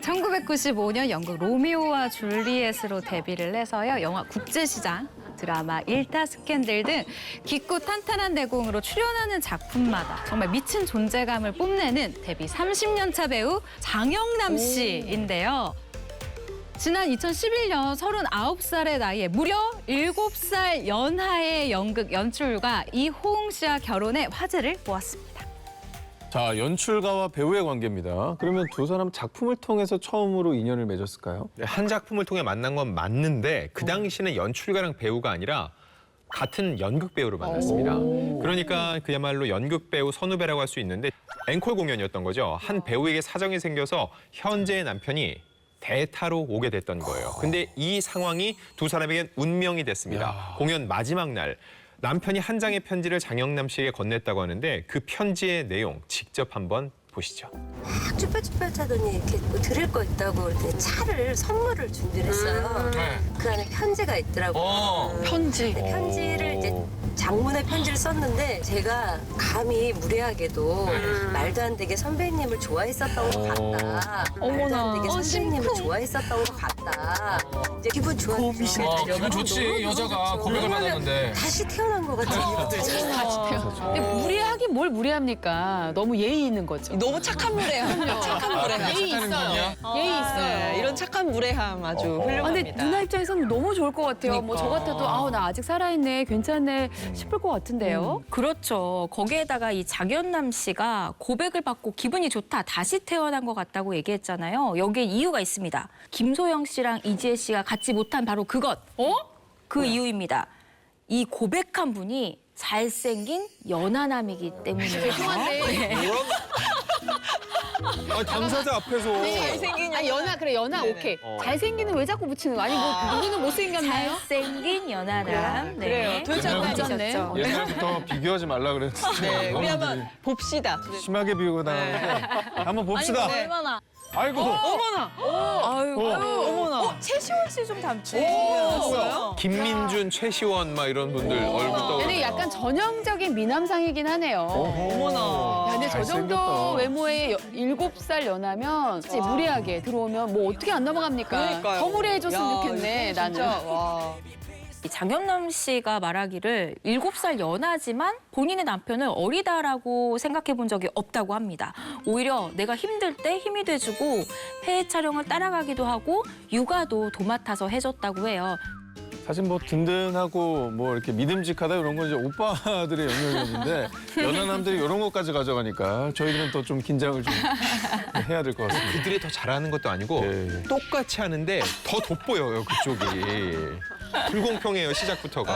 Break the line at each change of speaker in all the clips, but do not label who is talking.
1995년 영국 로미오와 줄리엣으로 데뷔를 해서요. 영화 국제시장, 드라마 일타 스캔들 등 깊고 탄탄한 내공으로 출연하는 작품마다 정말 미친 존재감을 뽐내는 데뷔 30년 차 배우 장영남 씨인데요. 지난 2011년 39살의 나이에 무려 7살 연하의 연극 연출가 이호응 씨와 결혼해 화제를 모았습니다.
자, 연출가와 배우의 관계입니다. 그러면 두 사람 작품을 통해서 처음으로 인연을 맺었을까요?
네, 한 작품을 통해 만난 건 맞는데 그 당시는 연출가랑 배우가 아니라 같은 연극 배우로 만났습니다. 그러니까 그야말로 연극 배우 선후배라고 할 수 있는데 앵콜 공연이었던 거죠. 한 배우에게 사정이 생겨서 현재의 남편이 대타로 오게 됐던 거예요. 근데 이 상황이 두 사람에겐 운명이 됐습니다. 공연 마지막 날 남편이 한 장의 편지를 장영남 씨에게 건넸다고 하는데 그 편지의 내용 직접 한번 보시죠.
막 쭈뼛쭈뼛 하더니 이렇게 뭐 들을 거 있다고 이렇게 차를 선물을 준비를 했어요. 그 안에 편지가 있더라고요.
편지.
근데 편지를 이제 장문의 편지를 썼는데 제가 감히 무례하게도 말도 안 되게 선배님을 좋아했었던 것 같다. 말도 안 되게 선배님을 좋아했었던 것 같다. 이제 기분 좋았죠.
기분 좋지. 여자가 고백을 받았는데.
다시 태어난 것 같아요.
근데 무례하긴 뭘 무례합니까? 너무 예의 있는 거죠.
너무 착한 무례함. 착한 무례함.
예의 있어요. 예의 있어요.
네, 이런 착한 무례함 아주 훌륭합니다.
아, 근데 누나 입장에서는 너무 좋을 것 같아요. 뭐 저 같아도 아우 나 아직 살아있네, 괜찮네 싶을 것 같은데요.
그렇죠. 거기에다가 이 장현남 씨가 고백을 받고 기분이 좋다, 다시 태어난 것 같다고 얘기했잖아요. 여기에 이유가 있습니다. 김소영 씨랑 이지혜 씨가 갖지 못한 바로 그것. 그 이유입니다. 이 고백한 분이 잘생긴 연하남이기 때문이에요.
죄송한데.
아, 당사자 앞에서.
잘생긴
아 연하 그래 연하 오케이. 잘생기는 왜 자꾸 붙이는 거? 아니 뭐 누구는 못생겼나요?
잘생긴 연하남.
그래요. 도대체
맞았네.
옛날부터 비교하지 말라 그랬는데.
네, 우리 한번 봅시다.
심하게 비교가 나오는데. 한번 봅시다.
얼마나.
아이고.
어머나. 아유, 어머나. 최시원 씨 좀 닮지 않았어요?
김민준, 최시원 막 이런 분들 얼굴
근데
떠오르네요.
약간 전형적인 미남상이긴 하네요.
어머나.
야, 근데 저 정도
잘생겼다.
외모에 7살 연하면 진짜 무례하게 들어오면 뭐 어떻게 안 넘어갑니까?
그러니까요.
더 무례해줬으면
야,
좋겠네,
이거
나는.
진짜, 와.
이 장현남 씨가 말하기를 7살 연하지만 본인의 남편을 어리다라고 생각해 본 적이 없다고 합니다. 오히려 내가 힘들 때 힘이 돼주고 해외 촬영을 따라가기도 하고 육아도 도맡아서 해줬다고 해요.
사실 뭐 든든하고 뭐 이렇게 믿음직하다 이런 건 이제 오빠들의 영역이었는데 연하남들이 이런 것까지 가져가니까 저희들은 또 좀 긴장을 좀 해야 될 것 같습니다.
그들이 더 잘하는 것도 아니고
예.
똑같이 하는데 더 돋보여요, 그쪽이. 불공평해요, 시작부터가.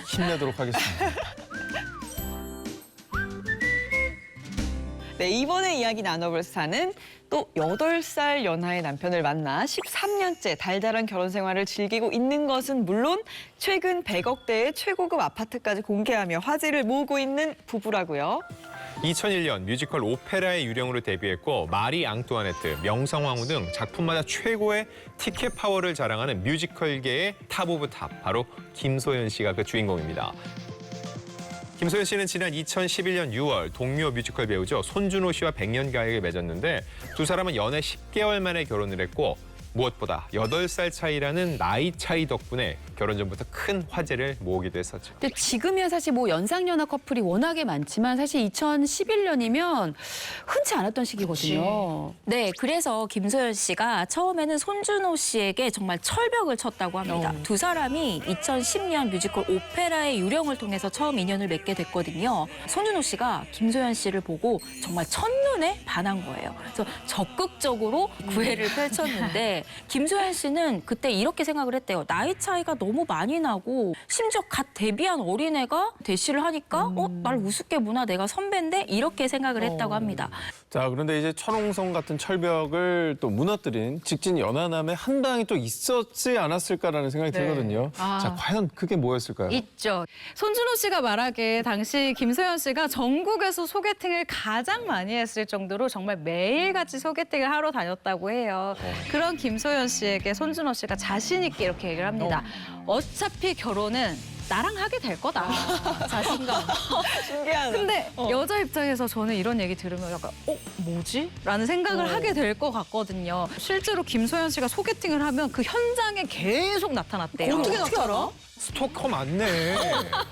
힘내도록 하겠습니다.
네, 이번에 이야기 나눠볼 사는 또 8살 연하의 남편을 만나 13년째 달달한 결혼 생활을 즐기고 있는 것은 물론 최근 100억대의 최고급 아파트까지 공개하며 화제를 모으고 있는 부부라고요.
2001년 뮤지컬 오페라의 유령으로 데뷔했고 마리 앙뚜아네트, 명성황후 등 작품마다 최고의 티켓 파워를 자랑하는 뮤지컬계의 탑 오브 탑, 바로 김소연 씨가 그 주인공입니다. 김소연 씨는 지난 2011년 6월 동료 뮤지컬 배우죠. 손준호 씨와 100년 가약을 맺었는데 두 사람은 연애 10개월 만에 결혼을 했고 무엇보다 8살 차이라는 나이 차이 덕분에 결혼 전부터 큰 화제를 모으기도 했었죠.
근데 지금이야 사실 뭐 연상연하 커플이 워낙에 많지만 사실 2011년이면 흔치 않았던 시기거든요.
네, 그래서 김소연 씨가 처음에는 손준호 씨에게 정말 철벽을 쳤다고 합니다. 두 사람이 2010년 뮤지컬 오페라의 유령을 통해서 처음 인연을 맺게 됐거든요. 손준호 씨가 김소연 씨를 보고 정말 첫눈에 반한 거예요. 그래서 적극적으로 구애를 펼쳤는데 김소연 씨는 그때 이렇게 생각을 했대요. 나이 차이가 너무 많이 나고 심지어 갓 데뷔한 어린애가 대시를 하니까 날 우습게 보나 내가 선배인데 이렇게 생각을 했다고 합니다.
자, 그런데 이제 철옹성 같은 철벽을 또 무너뜨린 직진 연하남의 한 방이 또 있었지 않았을까라는 생각이 들거든요. 자, 과연 그게 뭐였을까요?
있죠. 손준호 씨가 말하기에 당시 김소연 씨가 전국에서 소개팅을 가장 많이 했을 정도로 정말 매일같이 소개팅을 하러 다녔다고 해요. 그런 김 김소연 씨에게 손준호 씨가 자신 있게 이렇게 얘기를 합니다. 어차피 결혼은 나랑 하게 될 거다. 자신감.
신기하다.
근데 여자 입장에서 저는 이런 얘기 들으면 약간 뭐지? 라는 생각을 하게 될 것 같거든요. 실제로 김소연 씨가 소개팅을 하면 그 현장에 계속 나타났대요.
어떻게 알아?
스토커 맞네.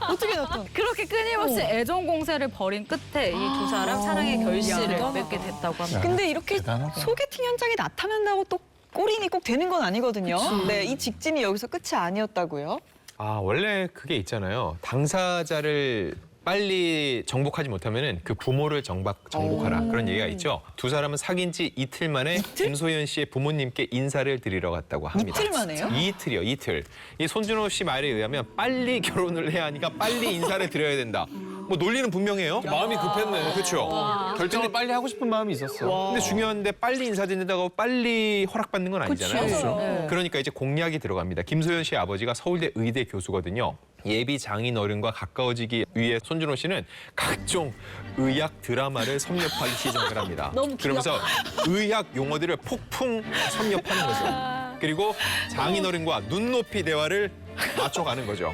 어떻게 나타나?
그렇게 끊임없이 애정 공세를 벌인 끝에 이 두 사람 사랑의 결실을 맺게 됐다고 합니다.
근데 이렇게
대단하다.
소개팅 현장에 나타난다고 또 꼬린이 꼭 되는 건 아니거든요. 네, 이 직진이 여기서 끝이 아니었다고요.
아, 원래 그게 있잖아요. 당사자를 빨리 정복하지 못하면은 그 부모를 정복하라. 그런 얘기가 있죠. 두 사람은 사귄 지 이틀 만에 김소연 씨의 부모님께 인사를 드리러 갔다고 합니다.
이틀 만에요?
이틀이요, 이틀. 이 손준호 씨 말에 의하면 빨리 결혼을 해야 하니까 빨리 인사를 드려야 된다. 뭐 논리는 분명해요.
마음이 급했네.
그렇죠.
결정을 빨리 하고 싶은 마음이 있었어.
근데 중요한데 빨리 인사드린다고 빨리 허락받는 건 아니잖아요.
그렇죠.
그러니까 이제 공약이 들어갑니다. 김소연 씨의 아버지가 서울대 의대 교수거든요. 예비 장인어른과 가까워지기 위해 손준호 씨는 각종 의학 드라마를 섭렵하기 시작을 합니다. 그러면서 의학 용어들을 폭풍 섭렵하는 거죠. 그리고 장인어른과 눈높이 대화를 맞춰가는 거죠.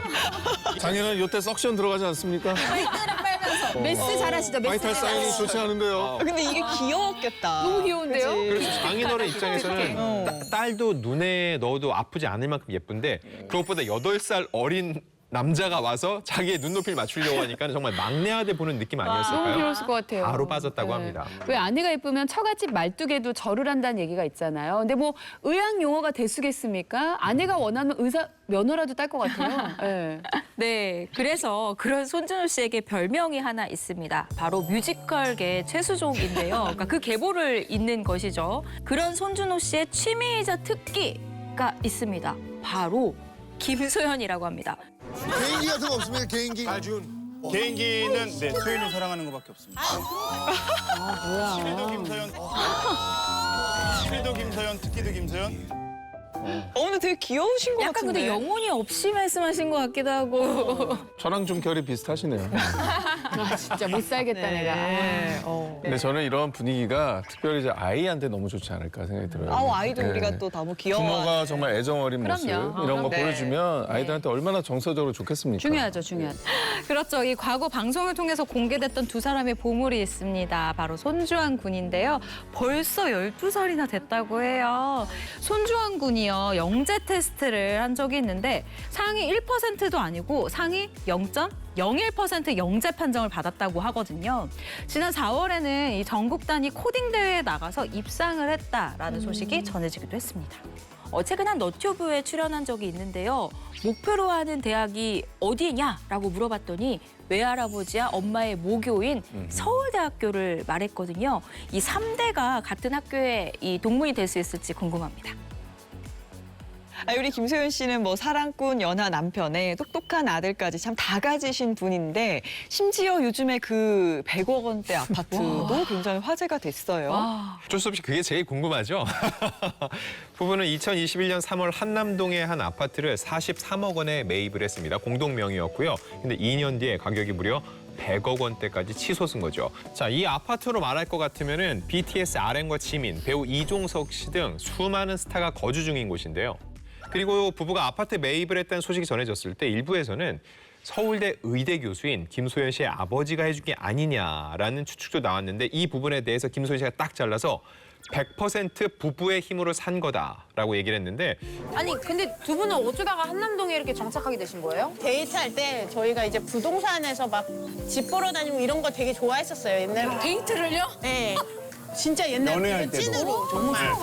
장인은 요때 석션 들어가지 않습니까?
메스 잘하시죠, 메스.
바이탈 사인이 좋지 않은데요.
근데 이게 귀여웠겠다.
너무 귀여운데요?
그치?
그래서 장인어른 입장에서는 딸도 눈에 넣어도 아프지 않을 만큼 예쁜데 그것보다 8살 어린 남자가 와서 자기의 눈높이를 맞추려고 하니까 정말 막내 아들 보는 느낌
너무
아니었을까요?
귀여웠을 것 같아요.
바로 빠졌다고
네.
합니다.
왜 아내가 예쁘면 처갓집 말뚝에도 절을 한다는 얘기가 있잖아요. 근데 뭐 의학 용어가 대수겠습니까? 아내가 원하면 의사 면허라도 딸 것 같아요. 네.
네, 그래서 그런 손준호 씨에게 별명이 하나 있습니다. 바로 뮤지컬계 최수종인데요. 그러니까 그 계보를 잇는 것이죠. 그런 손준호 씨의 취미이자 특기가 있습니다. 바로 김소연이라고 합니다.
개인기 같은 거 없습니까? 개인기?
개인기는 네, 소연을 사랑하는 것밖에 없습니다. 취미도 김서연, 취미도 김서연, 특기도 김서연.
근데 되게 귀여우신 것
약간
같은데.
근데 영혼이 없이 말씀하신 것 같기도 하고.
저랑 좀 결이 비슷하시네요.
아, 진짜 못 살겠다, 내가.
네.
근데 저는 이런 분위기가 특별히 이제 아이한테 너무 좋지 않을까 생각이 들어요.
아이도
네.
우리가 또 너무 귀여워.
부모가 정말 애정 어린
그럼요.
모습 이런 거
네.
보여주면 아이들한테 얼마나 정서적으로 좋겠습니까?
중요하죠, 중요하죠.
그렇죠. 이 과거 방송을 통해서 공개됐던 두 사람의 보물이 있습니다. 바로 손주환 군인데요. 벌써 12살이나 됐다고 해요. 손주환 군이요. 영재 테스트를 한 적이 있는데 상위 1%도 아니고 상위 0.01% 영재 판정을 받았다고 하거든요. 지난 4월에는 이 전국 단위 코딩 대회에 나가서 입상을 했다라는 소식이 전해지기도 했습니다. 최근 한 너튜브에 출연한 적이 있는데요. 목표로 하는 대학이 어디냐라고 물어봤더니 외할아버지와 엄마의 모교인 서울대학교를 말했거든요. 이 3대가 같은 학교에 이 동문이 될 수 있을지 궁금합니다.
우리 김소연 씨는 뭐 사랑꾼 연하 남편에 똑똑한 아들까지 참 다 가지신 분인데 심지어 요즘에 그 100억 원대 아파트도 굉장히 화제가 됐어요.
어쩔 수 없이 그게 제일 궁금하죠. 부부는 2021년 3월 한남동의 한 아파트를 43억 원에 매입을 했습니다. 공동 명의였고요. 근데 2년 뒤에 가격이 무려 100억 원대까지 치솟은 거죠. 자, 이 아파트로 말할 것 같으면은 BTS RM과 지민, 배우 이종석 씨 등 수많은 스타가 거주 중인 곳인데요. 그리고 부부가 아파트 매입을 했다는 소식이 전해졌을 때 일부에서는 서울대 의대 교수인 김소연 씨의 아버지가 해준 게 아니냐라는 추측도 나왔는데 이 부분에 대해서 김소연 씨가 딱 잘라서 100% 부부의 힘으로 산 거다라고 얘기를 했는데
아니 근데 두 분은 어쩌다가 한남동에 이렇게 정착하게 되신 거예요? 데이트할 때 저희가 이제 부동산에서 막 집 보러 다니고 이런 거 되게 좋아했었어요 옛날에.
데이트를요?
네. 진짜 옛날
연애할 때도.
찐으로 정말.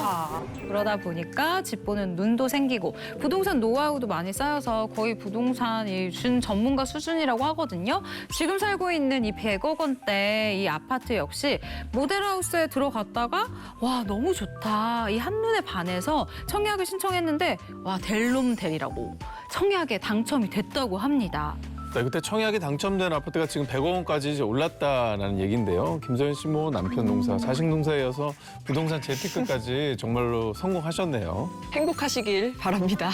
그러다 보니까 집 보는 눈도 생기고 부동산 노하우도 많이 쌓여서 거의 부동산이 준 전문가 수준이라고 하거든요. 지금 살고 있는 이 100억 원대 이 아파트 역시 모델하우스에 들어갔다가 와 너무 좋다. 이 한눈에 반해서 청약을 신청했는데 와 될 놈 되리라고 청약에 당첨이 됐다고 합니다.
네, 그때 청약이 당첨된 아파트가 지금 100억 원까지 이제 올랐다라는 얘기인데요. 김소연 씨 뭐 남편 농사, 자식 농사에 이어서 부동산 재테크까지 정말로 성공하셨네요.
행복하시길 바랍니다.